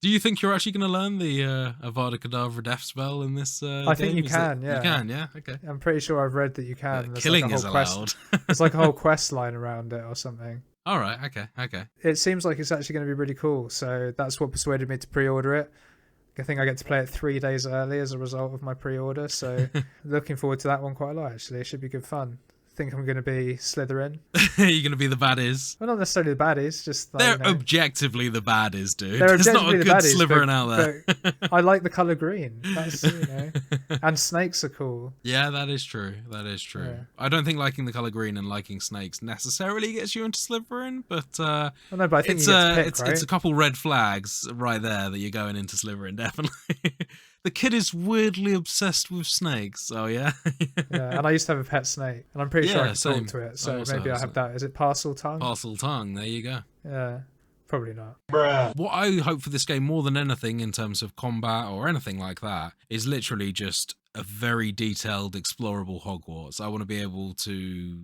Do you think you're actually going to learn the Avada Kedavra death spell in this I think game? you Is can, it- yeah. You can, yeah? Okay. I'm pretty sure I've read that you can. There's Killing like a is whole allowed. There's like a whole quest line around it or something. All right, okay. It seems like it's actually going to be really cool, so that's what persuaded me to pre-order it. I think I get to play it 3 days early as a result of my pre-order, so looking forward to that one quite a lot, actually. It should be good fun. I think I'm going to be Slytherin. You're going to be the baddies. Well, not necessarily the baddies, just like, They're objectively the baddies, dude. they're There's not a objectively the good baddies, Slytherin out there. but I like the colour green. That's, and snakes are cool. Yeah, that is true. That is true. Yeah. I don't think liking the color green and liking snakes necessarily gets you into Slytherin, but Well, no, but I think it's you get to pick, it's right? it's a couple red flags right there that you're going into Slytherin, definitely. The kid is weirdly obsessed with snakes. Oh yeah. Yeah, and I used to have a pet snake, and I'm pretty sure I Yeah, can same. talk to it, I so also maybe I have have a that. Is it parcel tongue? Parcel tongue. There you go. Yeah, probably not. What I hope for this game more than anything in terms of combat or anything like that is literally just a very detailed, explorable Hogwarts. I want to be able to,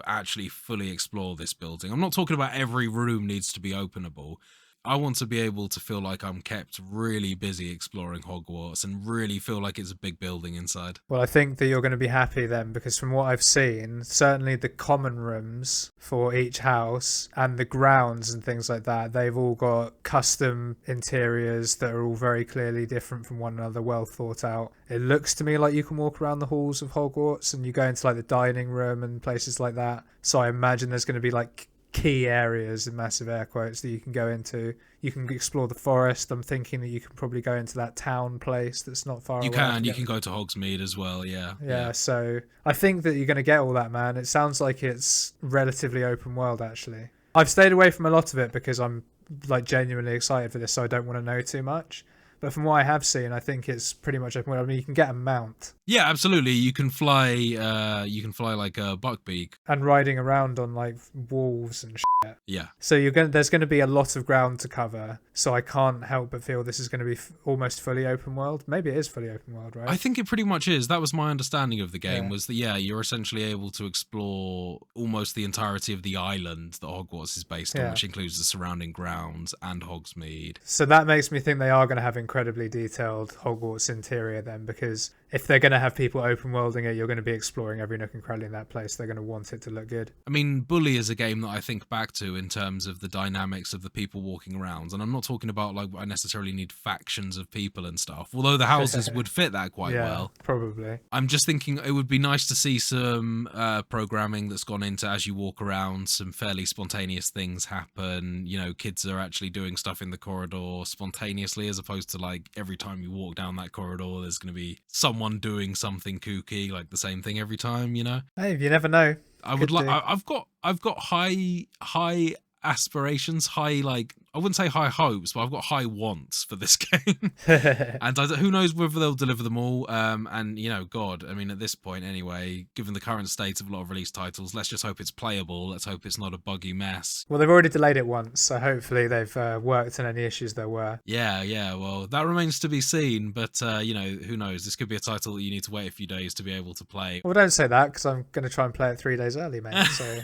actually fully explore this building. I'm not talking about every room needs to be openable. I want to be able to feel like I'm kept really busy exploring Hogwarts and really feel like it's a big building inside. Well, I think that you're going to be happy then, because from what I've seen, certainly the common rooms for each house and the grounds and things like that, they've all got custom interiors that are all very clearly different from one another, well thought out. It looks to me like you can walk around the halls of Hogwarts and you go into like the dining room and places like that. So I imagine there's going to be like key areas in massive air quotes that you can go into. You can explore the forest. I'm thinking that you can probably go into that town place that's not far away. You can go to Hogsmeade as well, yeah. Yeah, so I think that you're going to get all that, man. It sounds like it's relatively open world, actually. I've stayed away from a lot of it because I'm like genuinely excited for this, so I don't want to know too much. But from what I have seen, I think it's pretty much open world. I mean, you can get a mount. Yeah, absolutely. You can fly. You can fly like a buckbeak. And riding around on like wolves and shit. Yeah. So there's going to be a lot of ground to cover. So I can't help but feel this is going to be almost fully open world. Maybe it is fully open world, right? I think it pretty much is. That was my understanding of the game. Was that you're essentially able to explore almost the entirety of the island that Hogwarts is based on, which includes the surrounding grounds and Hogsmeade. So that makes me think they are going to have incredibly detailed Hogwarts interior then, because if they're going to have people open worlding it, you're going to be exploring every nook and cranny in that place. They're going to want it to look good. I mean, Bully is a game that I think back to in terms of the dynamics of the people walking around. And I'm not talking about like I necessarily need factions of people and stuff, although the houses would fit that quite well. Probably. I'm just thinking it would be nice to see some programming that's gone into, as you walk around, some fairly spontaneous things happen. You know, kids are actually doing stuff in the corridor spontaneously, as opposed to like every time you walk down that corridor, there's going to be someone doing something kooky, like the same thing every time, you know? Hey, you never know. I would like. I've got high aspirations, like I wouldn't say high hopes, but I've got high wants for this game. And who knows whether they'll deliver them all. And you know, God, I mean, at this point anyway, given the current state of a lot of release titles, let's just hope it's playable. Let's hope it's not a buggy mess. Well, they've already delayed it once, so hopefully they've worked on any issues there were. Yeah. Well, that remains to be seen. But you know, who knows? This could be a title that you need to wait a few days to be able to play. Well, don't say that, because I'm going to try and play it 3 days early, mate. So.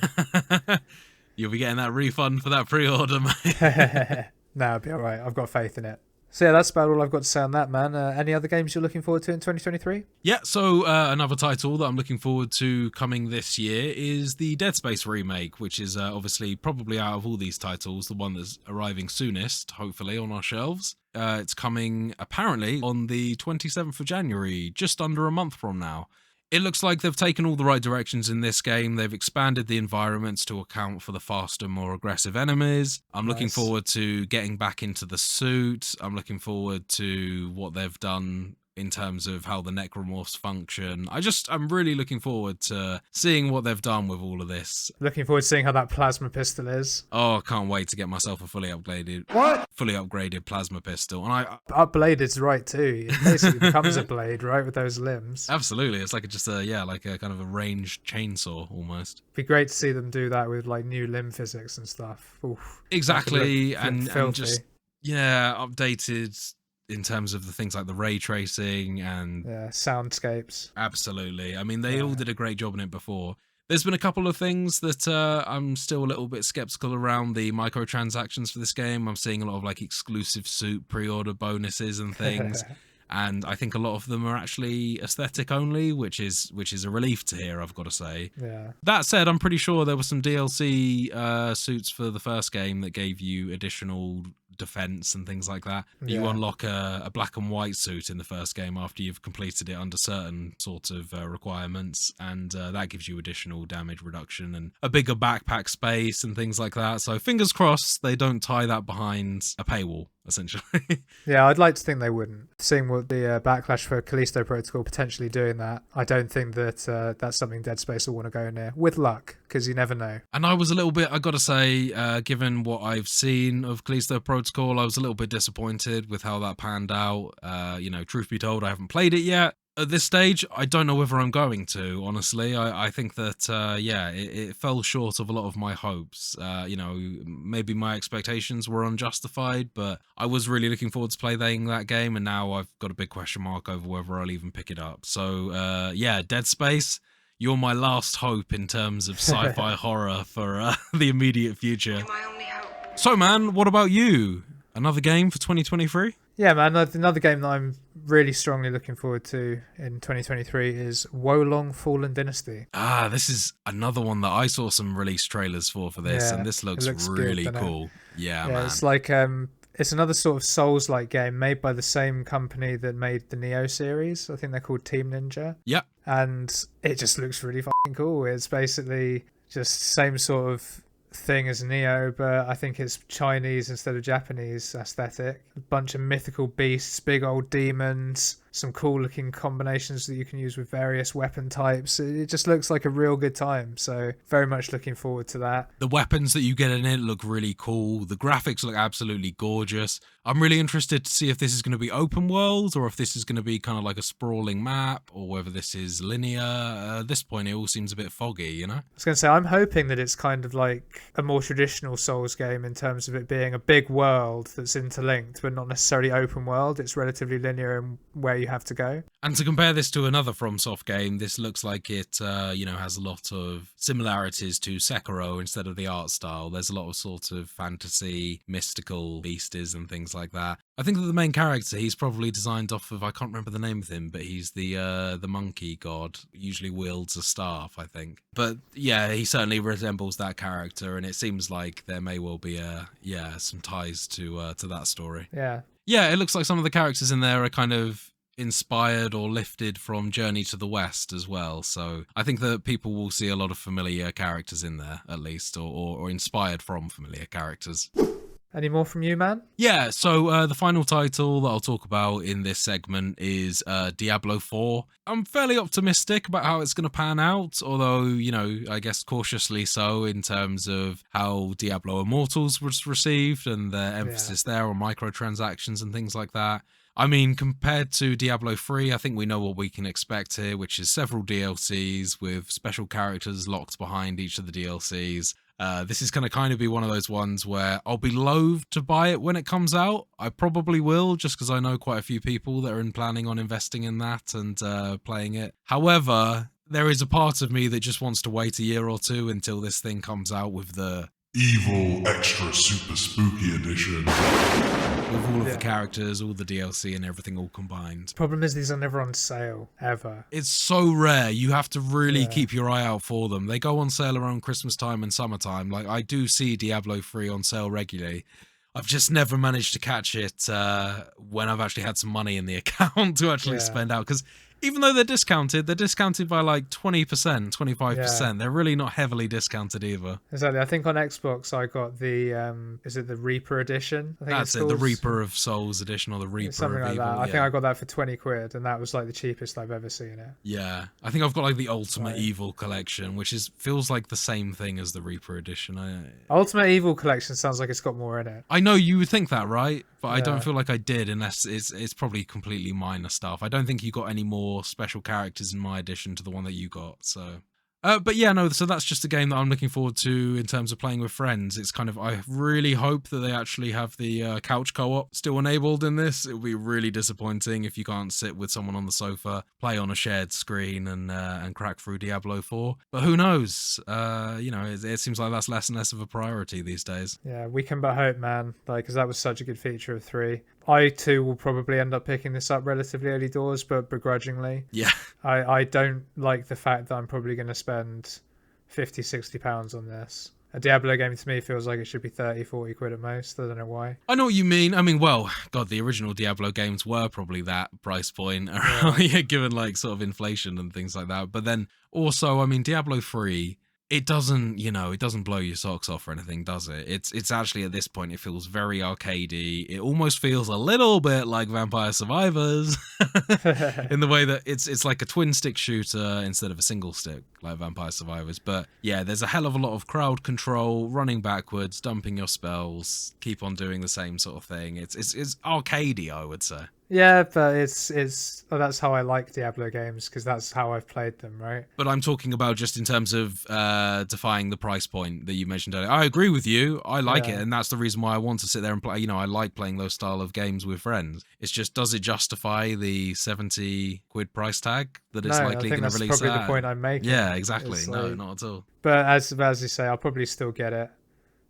You'll be getting that refund for that pre-order, mate. No, it'll be all right. I've got faith in it. So yeah, that's about all I've got to say on that, man. Any other games you're looking forward to in 2023? Yeah, so another title that I'm looking forward to coming this year is the Dead Space remake, which is obviously probably out of all these titles, the one that's arriving soonest, hopefully, on our shelves. It's coming, apparently, on the 27th of January, just under a month from now. It looks like they've taken all the right directions in this game. They've expanded the environments to account for the faster, more aggressive enemies. I'm looking forward to getting back into the suit. I'm looking forward to what they've done in terms of how the necromorphs function. I'm really looking forward to seeing what they've done with all of this. Looking forward to seeing how that plasma pistol is. Oh, I can't wait to get myself a fully upgraded plasma pistol. And Upbladed's right too. It basically becomes a blade, right, with those limbs. Absolutely. It's like like a kind of a ranged chainsaw almost. Be great to see them do that with like new limb physics and stuff. Oof. Exactly. And just updated in terms of the things like the ray tracing and soundscapes. Absolutely. I mean, they all did a great job in it before. There's been a couple of things that I'm still a little bit skeptical around the microtransactions for this game. I'm seeing a lot of like exclusive suit pre-order bonuses and things. And I think a lot of them are actually aesthetic only, which is a relief to hear, I've got to say. Yeah. That said, I'm pretty sure there were some DLC suits for the first game that gave you additional defense and things like that. You unlock a black and white suit in the first game after you've completed it under certain sort of requirements, and that gives you additional damage reduction and a bigger backpack space and things like that. So fingers crossed they don't tie that behind a paywall, essentially. Yeah, I'd like to think they wouldn't. Seeing what the backlash for Callisto Protocol potentially doing that, I don't think that that's something Dead Space will want to go near. With luck, because you never know. And I was a little bit, I got to say, given what I've seen of Callisto Protocol, I was a little bit disappointed with how that panned out. Truth be told, I haven't played it yet. At this stage, I don't know whether I'm going to, honestly. I think that, it fell short of a lot of my hopes. Maybe my expectations were unjustified, but I was really looking forward to playing that game, and now I've got a big question mark over whether I'll even pick it up. So, Dead Space, you're my last hope in terms of sci-fi horror for the immediate future. My only hope. So, man, what about you? Another game for 2023? Yeah, man, another game that I'm really strongly looking forward to in 2023 is Wolong Fallen Dynasty. This is another one that I saw some release trailers for this, and this looks really good, cool. Yeah, man. It's like it's another sort of Souls-like game made by the same company that made the Neo series. I think they're called Team Ninja. Yep. And it just looks really fucking cool. It's basically just same sort of thing as Neo, but I think it's Chinese instead of Japanese aesthetic. A bunch of mythical beasts, big old demons, some cool looking combinations that you can use with various weapon types. It just looks like a real good time. So very much looking forward to that. The weapons that you get in it look really cool. The graphics look absolutely gorgeous. I'm really interested to see if this is going to be open world or if this is going to be kind of like a sprawling map or whether this is linear. At this point, it all seems a bit foggy, you know? I was going to say, I'm hoping that it's kind of like a more traditional Souls game in terms of it being a big world that's interlinked, but not necessarily open world. It's relatively linear in where you have to go. And to compare this to another FromSoft game, this looks like it, has a lot of similarities to Sekiro instead of the art style. There's a lot of sort of fantasy, mystical beasties and things like that. I think that the main character, he's probably designed off of, I can't remember the name of him, but he's the monkey god, usually wields a staff, I think. But yeah, he certainly resembles that character, and it seems like there may well be some ties to that story. Yeah. Yeah, it looks like some of the characters in there are kind of inspired or lifted from Journey to the West as well. So I think that people will see a lot of familiar characters in there, at least, or inspired from familiar characters. Any more from you, man? Yeah, so the final title that I'll talk about in this segment is Diablo 4. I'm fairly optimistic about how it's going to pan out, although, I guess cautiously so in terms of how Diablo Immortals was received and the emphasis there on microtransactions and things like that. I mean, compared to Diablo 3, I think we know what we can expect here, which is several DLCs with special characters locked behind each of the DLCs. This is going to kind of be one of those ones where I'll be loath to buy it when it comes out. I probably will, just because I know quite a few people that are planning on investing in that and playing it. However, there is a part of me that just wants to wait a year or two until this thing comes out with the Evil Extra Super Spooky Edition. With all of the characters, all the DLC and everything all combined. Problem is these are never on sale, ever. It's so rare. You have to really keep your eye out for them. They go on sale around Christmas time and summertime. Like, I do see Diablo 3 on sale regularly. I've just never managed to catch it when I've actually had some money in the account to actually spend out. Because even though they're discounted by like 20%, 25%. Yeah. They're really not heavily discounted either. Exactly. I think on Xbox I got the, is it the Reaper edition? I think That's it, the Reaper of Souls edition or the Reaper something of like Evil. That. I think I got that for 20 quid and that was like the cheapest I've ever seen it. Yeah. I think I've got like the Ultimate Evil collection, which feels like the same thing as the Reaper edition. Ultimate Evil collection sounds like it's got more in it. I know you would think that, right? But I don't feel like I did, unless it's probably completely minor stuff. I don't think you got any more special characters in my addition to the one that you got. So, but yeah, no. So that's just a game that I'm looking forward to in terms of playing with friends. It's kind of, I really hope that they actually have the couch co-op still enabled in this. It would be really disappointing if you can't sit with someone on the sofa, play on a shared screen, and crack through Diablo 4. But who knows? It seems like that's less and less of a priority these days. Yeah, we can but hope, man. Like, because that was such a good feature of 3. I too will probably end up picking this up relatively early doors, but begrudgingly. Yeah. I don't like the fact that I'm probably going to spend 50, 60 pounds on this. A Diablo game to me feels like it should be 30, 40 quid at most. I don't know why. I know what you mean. I mean, well, God, the original Diablo games were probably that price point, given like sort of inflation and things like that. But then also, I mean, Diablo 3, it doesn't blow your socks off or anything, does it? It's actually, at this point, it feels very arcadey. It almost feels a little bit like Vampire Survivors in the way that it's like a twin stick shooter instead of a single stick like Vampire Survivors. But yeah, there's a hell of a lot of crowd control, running backwards, dumping your spells, keep on doing the same sort of thing. It's arcadey, I would say. Yeah, but that's how I like Diablo games, because that's how I've played them, right? But I'm talking about just in terms of defying the price point that you mentioned earlier. I agree with you. I like it, and that's the reason why I want to sit there and play. I like playing those style of games with friends. It's just, does it justify the 70 quid price tag that it's likely going to release? I think that's probably the point I'm making. Yeah, exactly. No, not at all. But as you say, I'll probably still get it.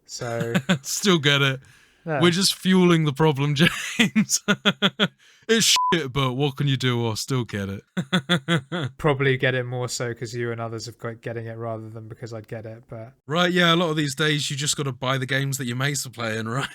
So still get it. Yeah. We're just fueling the problem, James. It's shit, but what can you do? I'll still get it. Probably get it more so because you and others have got getting it rather than because I'd get it. But right, yeah, a lot of these days you just got to buy the games that your mates are playing, right?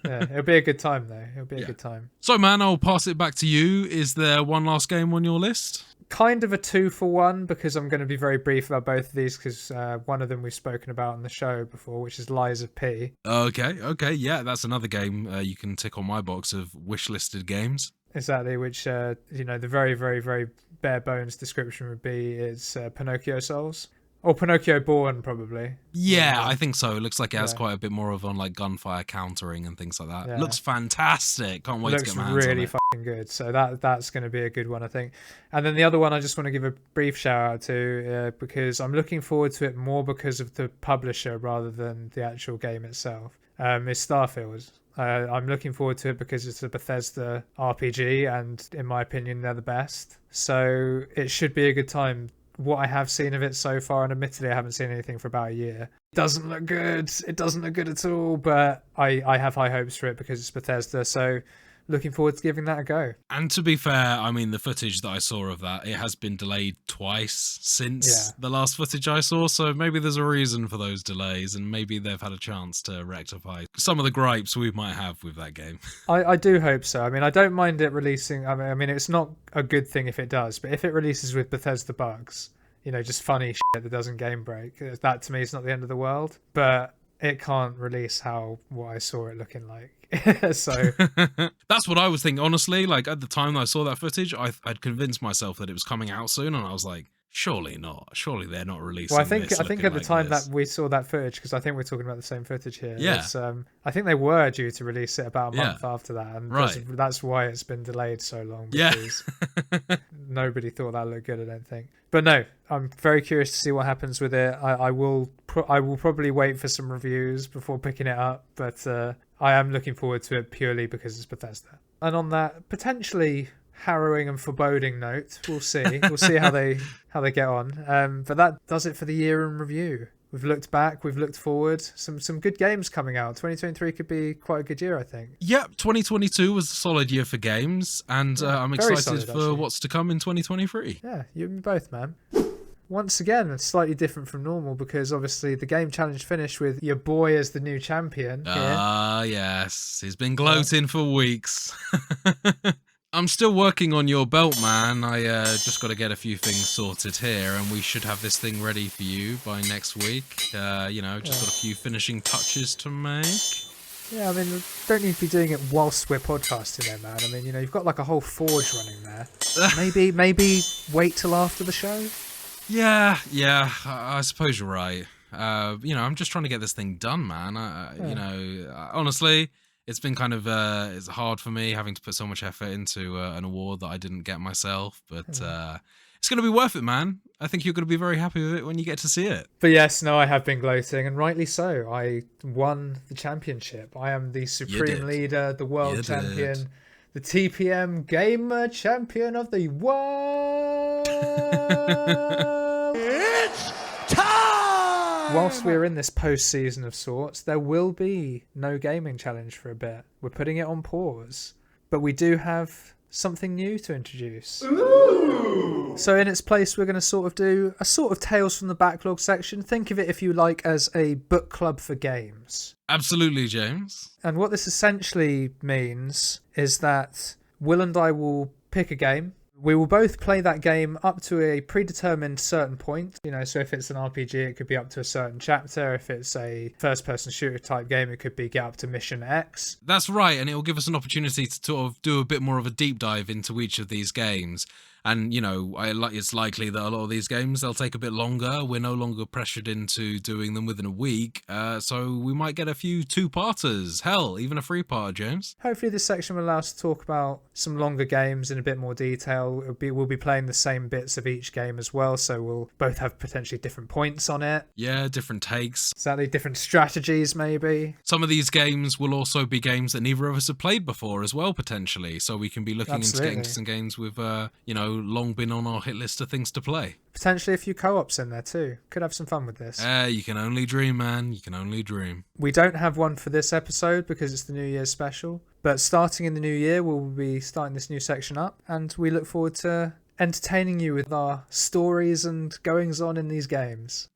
Yeah, it'll be a good time though. It'll be a good time. So, man, I'll pass it back to you. Is there one last game on your list? Kind of a 2-for-1, because I'm going to be very brief about both of these, because one of them we've spoken about on the show before, which is Lies of P. Okay, yeah, that's another game you can tick on my box of wish-listed games. Exactly, which, the very, very, very bare bones description would be it's Pinocchio Souls. Or Pinocchio Born, probably. Yeah, I think so. It looks like it has Yeah. quite a bit more of on like gunfire countering and things like that. Yeah. Looks fantastic. Can't wait to Looks get my hands really on it. fucking good. So that's going to be a good one, I think. And then the other one I just want to give a brief shout out to because I'm looking forward to it more because of the publisher rather than the actual game itself. Is Starfield. I'm looking forward to it because it's a Bethesda RPG and in my opinion they're the best. So it should be a good time. What I have seen of it so far, and admittedly I haven't seen anything for about a year, doesn't look good. It doesn't look good at all, but I have high hopes for it because it's Bethesda, so looking forward to giving that a go. And to be fair, I mean, the footage that I saw of that, it has been delayed twice since the last footage I saw, so maybe there's a reason for those delays, and maybe they've had a chance to rectify some of the gripes we might have with that game. I do hope so. I mean, I don't mind it releasing. I mean, it's not a good thing if it does, but if it releases with Bethesda bugs, just funny shit that doesn't game break, that to me is not the end of the world. But it can't release what I saw it looking like. So that's what I was thinking, honestly. Like at the time I saw that footage, I'd convinced myself that it was coming out soon, and I was like, surely not. Surely they're not releasing. Well, I think at the like time this. that we saw that footage, because I think we're talking about the same footage here. Yeah. I think they were due to release it about a month after that, and that's why it's been delayed so long. Because nobody thought that looked good, I don't think. But no, I'm very curious to see what happens with it. I will probably wait for some reviews before picking it up, but I am looking forward to it purely because it's Bethesda. And on that potentially harrowing and foreboding note, we'll see. We'll see how they get on. But that does it for the year in review. We've looked back, we've looked forward. Some good games coming out. 2023 could be quite a good year, I think. Yep, 2022 was a solid year for games, and I'm excited solid, for actually. what's to come in 2023. Yeah, you and me both, man. Once again, it's slightly different from normal because obviously the game challenge finished with your boy as the new champion. Yes, he's been gloating for weeks. I'm still working on your belt, man. I just got to get a few things sorted here, and we should have this thing ready for you by next week. Just got a few finishing touches to make. Yeah, I mean, don't need to be doing it whilst we're podcasting there, man. I mean, you've got like a whole forge running there. Maybe wait till after the show? Yeah, I suppose you're right. I'm just trying to get this thing done, man. Honestly, it's been kind of it's hard for me having to put so much effort into an award that I didn't get myself, but it's going to be worth it, man. I think you're going to be very happy with it when you get to see it. But yes, no, I have been gloating, and rightly so. I won the championship. I am the supreme leader, the world champion, the TPM Gamer Champion of the world. It's time! Whilst we're in this post-season of sorts, there will be no gaming challenge for a bit. We're putting it on pause. But we do have something new to introduce. Ooh. So in its place, we're going to sort of do a sort of Tales from the Backlog section. Think of it, if you like, as a book club for games. Absolutely, James. And what this essentially means is that Will and I will pick a game. We will both play that game up to a predetermined certain point. So if it's an RPG, it could be up to a certain chapter. If it's a first-person shooter type game, it could be get up to mission X. That's right, and it will give us an opportunity to sort of do a bit more of a deep dive into each of these games. And, it's likely that a lot of these games, they'll take a bit longer. We're no longer pressured into doing them within a week. So we might get a few two-parters. Hell, even a three-parter, James. Hopefully this section will allow us to talk about some longer games in a bit more detail. We'll be playing the same bits of each game as well, so we'll both have potentially different points on it. Yeah, different takes. Exactly, different strategies maybe. Some of these games will also be games that neither of us have played before as well, potentially. So we can be looking into getting some games with, long been on our hit list of things to play. Potentially a few co-ops in there too. Could have some fun with this. You can only dream, man. You can only dream. We don't have one for this episode because it's the New Year's special. But starting in the new year, we'll be starting this new section up. And we look forward to entertaining you with our stories and goings-on in these games.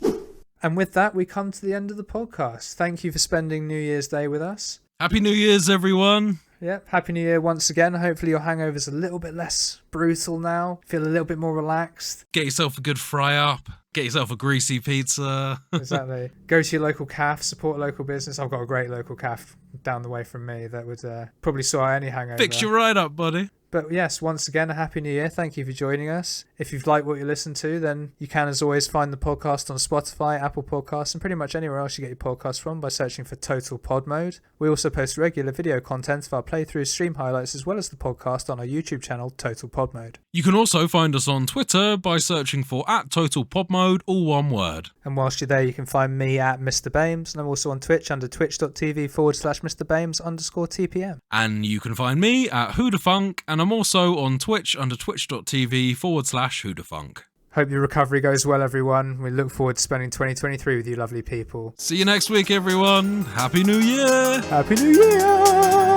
And with that, we come to the end of the podcast. Thank you for spending New Year's Day with us. Happy New Year's, everyone. Yep, Happy New Year once again. Hopefully your hangover's a little bit less brutal now. Feel a little bit more relaxed. Get yourself a good fry-up. Get yourself a greasy pizza. Exactly. Go to your local calf, support local business. I've got a great local calf down the way from me that would probably sort out any hangover. Fix you right up, buddy. But yes, once again, a Happy New Year. Thank you for joining us. If you've liked what you listen to, then you can, as always, find the podcast on Spotify, Apple Podcasts, and pretty much anywhere else you get your podcasts from by searching for Total Pod Mode. We also post regular video content of our playthroughs, stream highlights, as well as the podcast on our YouTube channel, Total Pod Mode. You can also find us on Twitter by searching for @TotalPodMode, all one word. And whilst you're there, you can find me at Mr. Bames, and I'm also on Twitch under twitch.tv/MrBames_TPM. And you can find me at Whodafunk, and I'm also on Twitch under twitch.tv/Whodafunk. Hope your recovery goes well, everyone. We look forward to spending 2023 with you lovely people. See you next week, everyone. Happy New Year! Happy New Year!